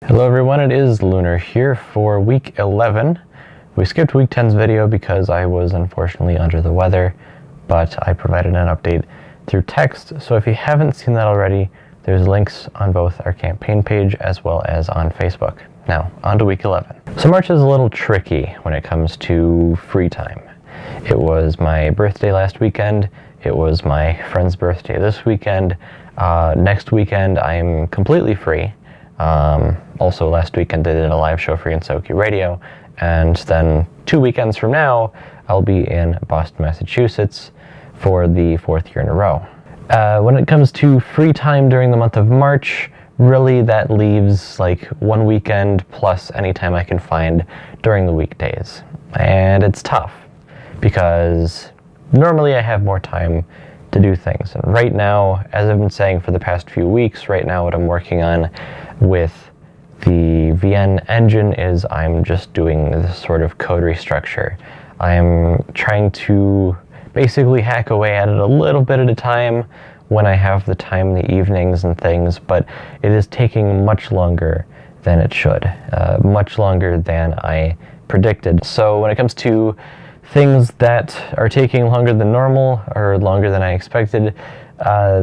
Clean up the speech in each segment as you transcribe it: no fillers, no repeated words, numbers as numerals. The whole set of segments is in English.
Hello everyone, it is Lunar here for week 11. We skipped week 10's video because I was unfortunately under the weather, but I provided an update through text, so if you haven't seen that already, there's links on both our campaign page as well as on Facebook. Now, on to week 11. So March is a little tricky when it comes to free time. It was my birthday last weekend, it was my friend's birthday this weekend. Next weekend I'm completely free. Also last weekend I did a live show for Yinsoki Radio, and then 2 weekends from now I'll be in Boston, Massachusetts for the 4th year in a row. When it comes to free time during the month of March, really that leaves like 1 weekend plus any time I can find during the weekdays. And it's tough because normally I have more time to do things. And right now, as I've been saying for the past few weeks, right now what I'm working on with the VN engine is I'm just doing this sort of code restructure. I'm trying to basically hack away at it a little bit at a time when I have the time in the evenings and things, but it is taking much longer than it should, much longer than I predicted. So when it comes to things that are taking longer than normal or longer than I expected, I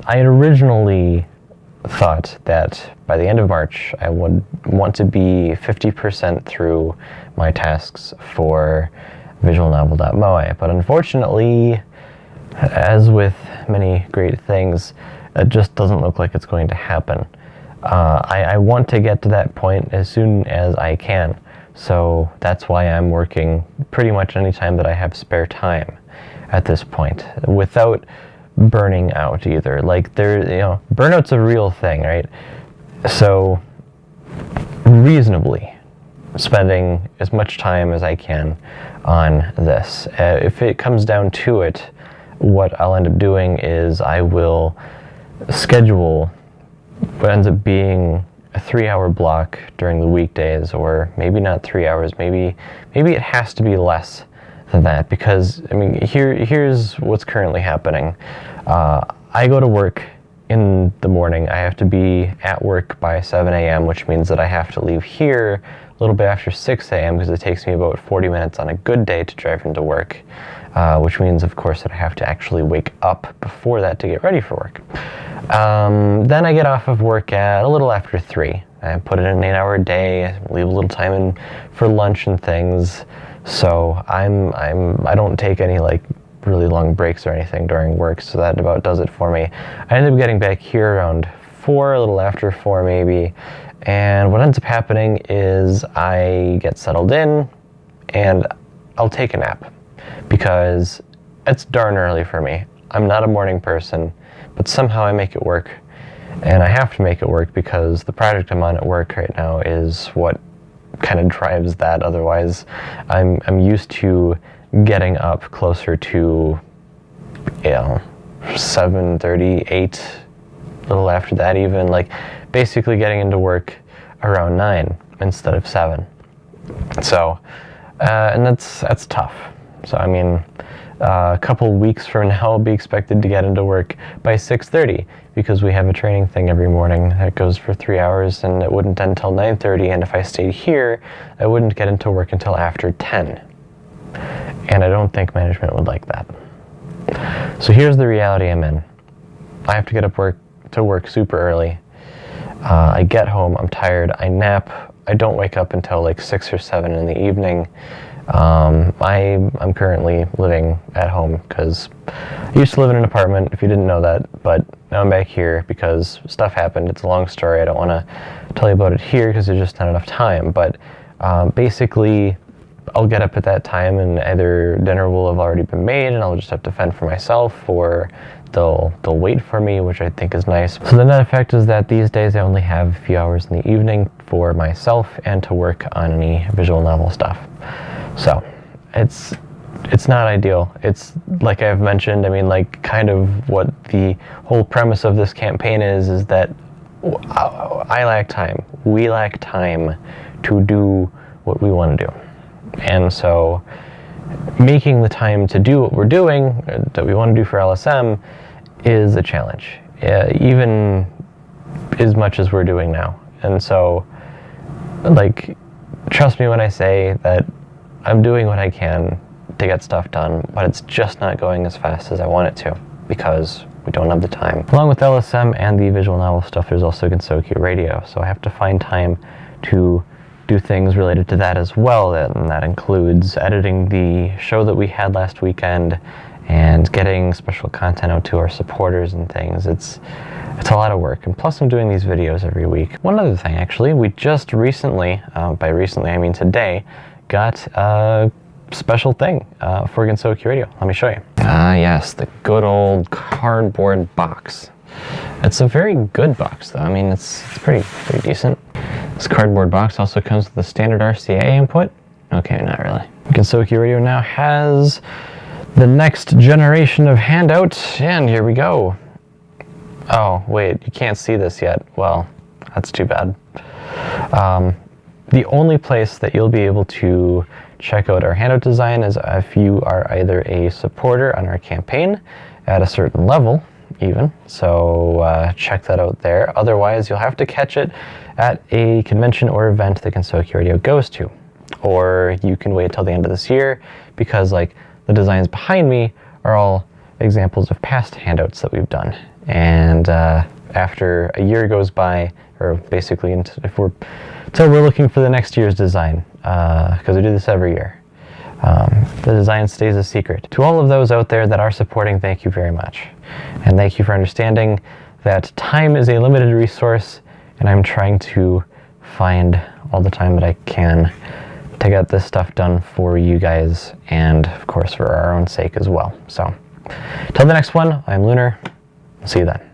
had originally thought that by the end of March I would want to be 50% through my tasks for visualnovel.moe, but unfortunately, as with many great things, it just doesn't look like it's going to happen. I want to get to that point as soon as I can, so that's why I'm working pretty much any time that I have spare time at this point, without burning out either. Like burnout's a real thing, right? So reasonably spending as much time as I can on this. If it comes down to it, what I'll end up doing is I will schedule what ends up being a 3-hour block during the weekdays, or maybe not 3 hours, maybe it has to be less than that, because I mean here's what's currently happening. I go to work in the morning. I have to be at work by 7 a.m., which means that I have to leave here a little bit after 6 a.m. because it takes me about 40 minutes on a good day to drive into work, which means of course that I have to actually wake up before that to get ready for work. Then I get off of work at a little after 3. I put in an 8-hour day, leave a little time in for lunch and things. So I don't take any like really long breaks or anything during work, so that about does it for me. I ended up getting back here around 4, a little after 4 maybe, and what ends up happening is I get settled in and I'll take a nap because it's darn early for me. I'm not a morning person, but somehow I make it work, and I have to make it work because the project I'm on at work right now is what kind of drives that. Otherwise I'm used to getting up closer to 7:30, 8, a little after that even, like basically getting into work around 9 instead of 7. So and that's tough. So I mean, a couple weeks from now I'll be expected to get into work by 6:30 because we have a training thing every morning that goes for 3 hours, and it wouldn't end until 9:30, and if I stayed here I wouldn't get into work until after 10, and I don't think management would like that. So here's the reality I'm in. I have to get up to work super early. I get home, I'm tired, I nap, I don't wake up until like 6 or 7 in the evening. I'm currently living at home because I used to live in an apartment, if you didn't know that, but now I'm back here because stuff happened. It's a long story. I don't want to tell you about it here because there's just not enough time, but basically I'll get up at that time and either dinner will have already been made and I'll just have to fend for myself, or they'll wait for me, which I think is nice. So the net effect is that these days I only have a few hours in the evening for myself and to work on any visual novel stuff. So it's not ideal. It's like I've mentioned, I mean, like kind of what the whole premise of this campaign is that I lack time. We lack time to do what we want to do. And so making the time to do what we're doing, that we want to do for LSM, is a challenge, even as much as we're doing now. And so like, trust me when I say that I'm doing what I can to get stuff done, but it's just not going as fast as I want it to because we don't have the time. Along with LSM and the visual novel stuff, there's also Gensokyo Radio, so I have to find time to do things related to that as well, and that includes editing the show that we had last weekend and getting special content out to our supporters and things. It's a lot of work, and plus I'm doing these videos every week. One other thing, actually, we just recently, by recently I mean today, got a special thing for Gensokyo Radio. Let me show you. Ah yes, the good old cardboard box. It's a very good box though. I mean, it's pretty decent. This cardboard box also comes with the standard RCA input. Okay, not really. Gensokyo Radio now has the next generation of handout, and here we go. Oh, wait, you can't see this yet. Well, that's too bad. The only place that you'll be able to check out our handout design is if you are either a supporter on our campaign at a certain level, even. So check that out there. Otherwise, you'll have to catch it at a convention or event that Gensokyo Radio goes to. Or you can wait till the end of this year because, like, the designs behind me are all examples of past handouts that we've done. And after a year goes by, or basically until we're looking for the next year's design, because we do this every year, the design stays a secret. To all of those out there that are supporting, thank you very much. And thank you for understanding that time is a limited resource, and I'm trying to find all the time that I can to get this stuff done for you guys, and of course for our own sake as well. So, till the next one, I'm Lunar. See you then.